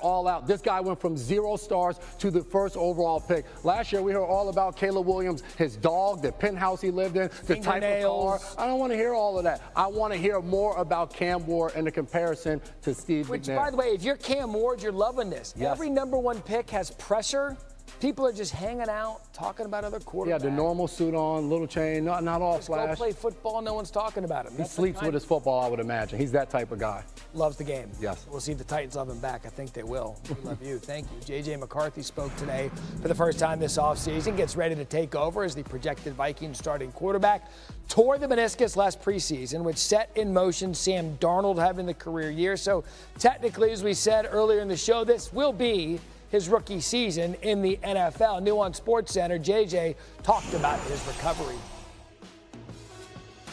all out. This guy went from 0 stars to the first overall pick. Last year, we heard all about Caleb Williams, his dog, the penthouse he lived in, the type of car. I don't want to hear all of that. I want to hear more about Cam Ward and the comparison to Steve Which, McNair. by the way, if you're Cam Ward, you're loving this. Yes. Every number 1 pick has pressure. People are just hanging out, talking about other quarterbacks. Yeah, the normal suit on, little chain, not all just flash. Go play football, no one's talking about him. He sleeps with his football, I would imagine. He's that type of guy. Loves the game. Yes. We'll see if the Titans love him back. I think they will. We love you. Thank you. J.J. McCarthy spoke today for the first time this offseason. Gets ready to take over as the projected Vikings starting quarterback. Tore the meniscus last preseason, which set in motion Sam Darnold having the career year. So technically, as we said earlier in the show, this will be his rookie season in the NFL. New on SportsCenter, JJ talked about his recovery.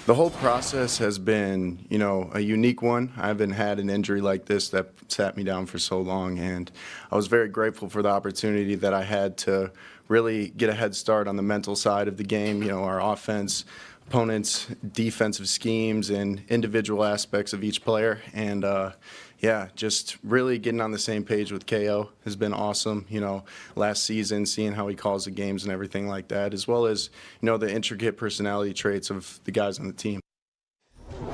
The whole process has been, a unique one. I haven't had an injury like this that sat me down for so long, and I was very grateful for the opportunity that I had to really get a head start on the mental side of the game, our offense, opponents' defensive schemes, and individual aspects of each player. And just really getting on the same page with KO has been awesome. Last season, seeing how he calls the games and everything like that, as well as, the intricate personality traits of the guys on the team.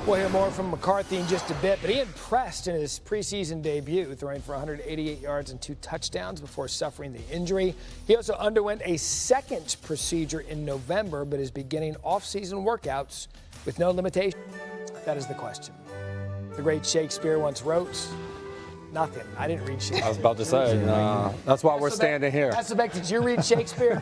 We'll hear more from McCarthy in just a bit, but he impressed in his preseason debut, throwing for 188 yards and 2 touchdowns before suffering the injury. He also underwent a second procedure in November, but is beginning off-season workouts with no limitation. That is the question. The great Shakespeare once wrote, nothing. I didn't read Shakespeare. I was about to say, that's why we're standing here. Hasselbeck, did you read Shakespeare?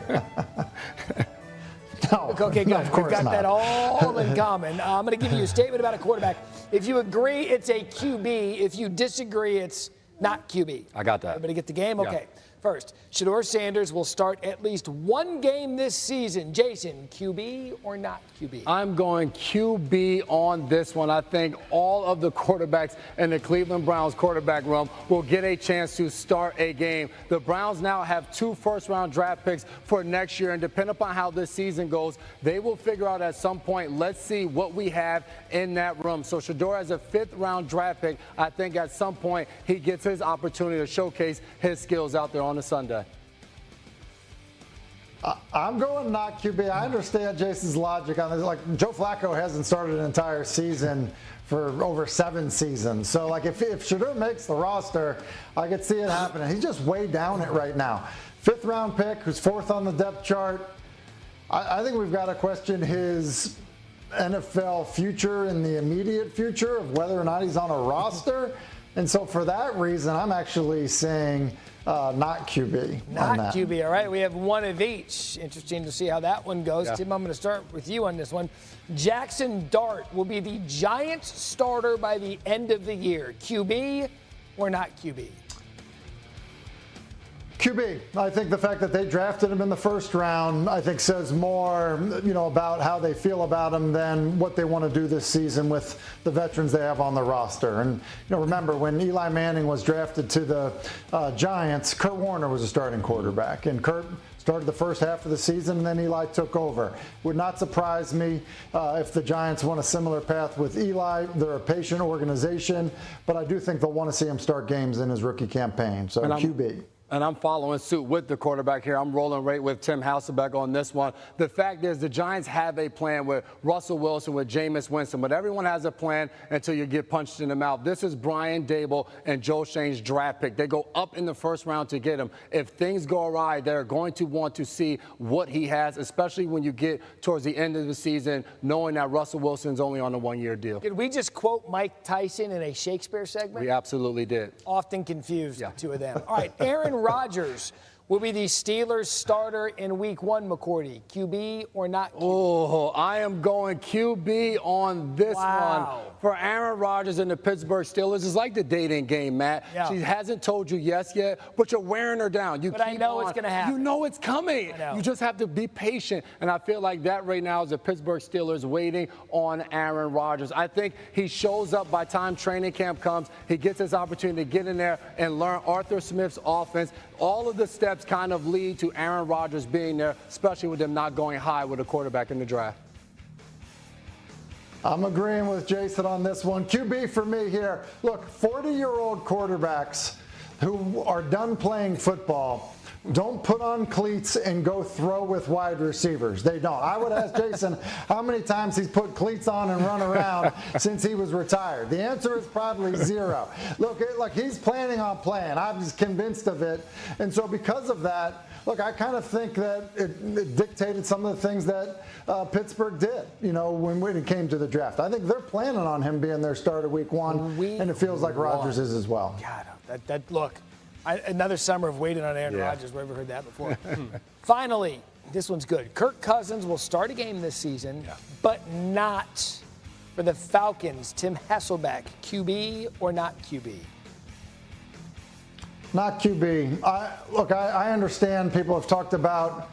No, okay, good. No, of course We've got not. that all in common. I'm going to give you a statement about a quarterback. If you agree, it's a QB. If you disagree, it's not QB. I got that. Everybody get the game? Yeah. Okay. First, Shedeur Sanders will start at least 1 game this season. Jason, QB or not QB? I'm going QB on this one. I think all of the quarterbacks in the Cleveland Browns quarterback room will get a chance to start a game. The Browns now have 2 first-round draft picks for next year, and depending upon how this season goes, they will figure out at some point, let's see what we have in that room. So Shedeur has a 5th-round draft pick. I think at some point he gets his opportunity to showcase his skills out there on the Sunday. I'm going not QB. I understand Jason's logic on this. Like, Joe Flacco hasn't started an entire season for over 7 seasons. So, like, if Shedeur makes the roster, I could see it happening. He's just way down it right now. 5th-round pick, who's 4th on the depth chart. I think we've got to question his NFL future in the immediate future of whether or not he's on a roster. And so for that reason, I'm actually saying not QB. Not QB, all right. We have 1 of each. Interesting to see how that one goes. Yeah. Tim, I'm going to start with you on this one. Jaxson Dart will be the Giants starter by the end of the year. QB or not QB? QB. I think the fact that they drafted him in the 1st round, I think says more, about how they feel about him than what they want to do this season with the veterans they have on the roster. And, remember when Eli Manning was drafted to the Giants, Kurt Warner was a starting quarterback. And Kurt started the first half of the season, and then Eli took over. Would not surprise me if the Giants went a similar path with Eli. They're a patient organization, but I do think they'll want to see him start games in his rookie campaign. So QB. And I'm following suit with the quarterback here. I'm rolling right with Tim Hasselbeck on this one. The fact is the Giants have a plan with Russell Wilson, with Jameis Winston, but everyone has a plan until you get punched in the mouth. This is Brian Dable and Joe Shane's draft pick. They go up in the 1st round to get him. If things go awry, they're going to want to see what he has, especially when you get towards the end of the season, knowing that Russell Wilson's only on a 1-year deal. Did we just quote Mike Tyson in a Shakespeare segment? We absolutely did. Often confused, the 2 of them. All right, Aaron Rodgers will be the Steelers starter in Week 1, McCourty. QB or not QB? Oh, I am going QB on this one. For Aaron Rodgers and the Pittsburgh Steelers, it's like the dating game, Matt. Yeah. She hasn't told you yes yet, but you're wearing her down. But I know it's going to happen. You know it's coming. You just have to be patient. And I feel like that right now is the Pittsburgh Steelers waiting on Aaron Rodgers. I think he shows up by time training camp comes. He gets his opportunity to get in there and learn Arthur Smith's offense. All of the steps kind of lead to Aaron Rodgers being there, especially with them not going high with a quarterback in the draft. I'm agreeing with Jason on this one. QB for me here. Look, 40-year-old quarterbacks, who are done playing football don't put on cleats and go throw with wide receivers. They don't. I would ask Jason how many times he's put cleats on and run around since he was retired. The answer is probably 0. Look, he's planning on playing. I'm just convinced of it. And so because of that, look, I kind of think that it dictated some of the things that Pittsburgh did, when it came to the draft. I think they're planning on him being their starter week 1, and it feels like Rodgers is as well. God, look. Another summer of waiting on Aaron Rodgers. We've never heard that before. Finally, this one's good. Kirk Cousins will start a game this season, but not for the Falcons. Tim Hasselbeck, QB or not QB? Not QB. I understand people have talked about,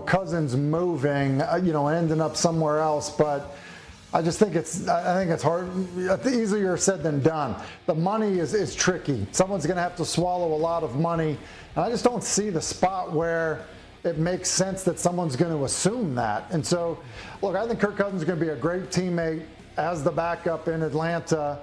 Cousins moving, and ending up somewhere else, but I just think it's hard, easier said than done. The money is tricky. Someone's going to have to swallow a lot of money. And I just don't see the spot where it makes sense that someone's going to assume that. And so, look, I think Kirk Cousins is going to be a great teammate as the backup in Atlanta.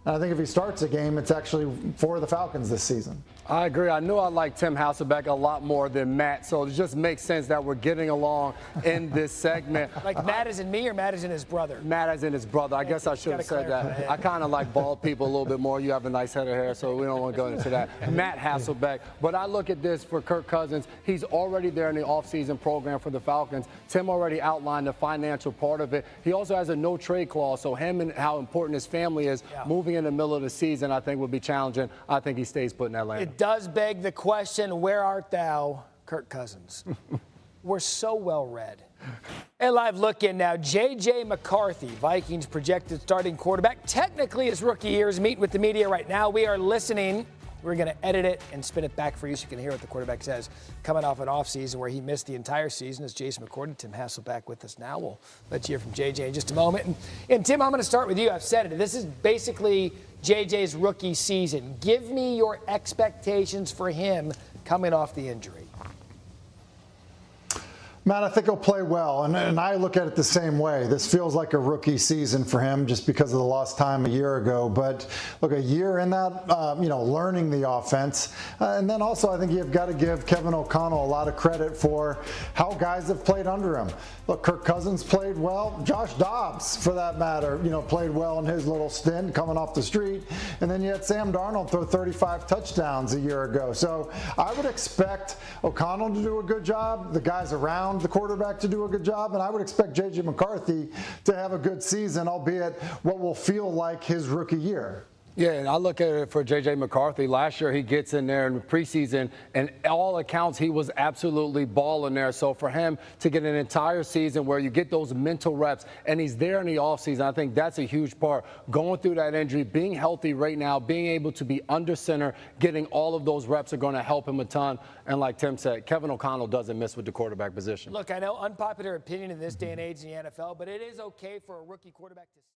And I think if he starts a game, it's actually for the Falcons this season. I agree. I knew I liked Tim Hasselbeck a lot more than Matt, so it just makes sense that we're getting along in this segment. Like Matt is in me or Matt is in his brother? Matt is in his brother. I guess I should have said that. I kind of like bald people a little bit more. You have a nice head of hair, so we don't want to go into that. Matt Hasselbeck. But I look at this for Kirk Cousins. He's already there in the offseason program for the Falcons. Tim already outlined the financial part of it. He also has a no-trade clause, so him and how important his family is moving in the middle of the season, I think, would be challenging. I think he stays put in Atlanta. It does beg the question, where art thou, Kirk Cousins? We're so well read. A live look in now. J.J. McCarthy, Vikings projected starting quarterback. Technically, his rookie year is meeting with the media right now. We are listening. We're going to edit it and spin it back for you so you can hear what the quarterback says. Coming off an offseason where he missed the entire season is Jason McCourty. Tim Hasselbeck with us now. We'll let you hear from J.J. in just a moment. And Tim, I'm going to start with you. I've said it. This is basically J.J.'s rookie season. Give me your expectations for him coming off the injury. Matt, I think he'll play well, and I look at it the same way. This feels like a rookie season for him just because of the lost time a year ago. But look, a year in that, learning the offense. And then also I think you've got to give Kevin O'Connell a lot of credit for how guys have played under him. Look, Kirk Cousins played well. Josh Dobbs, for that matter, played well in his little stint coming off the street. And then you had Sam Darnold throw 35 touchdowns a year ago. So I would expect O'Connell to do a good job, the guys around the quarterback to do a good job, and I would expect J.J. McCarthy to have a good season, albeit what will feel like his rookie year. Yeah, and I look at it for J.J. McCarthy. Last year, he gets in there in the preseason, and all accounts, he was absolutely balling there. So for him to get an entire season where you get those mental reps, and he's there in the offseason, I think that's a huge part. Going through that injury, being healthy right now, being able to be under center, getting all of those reps are going to help him a ton. And like Tim said, Kevin O'Connell doesn't miss with the quarterback position. Look, I know unpopular opinion in this day and age in the NFL, but it is okay for a rookie quarterback to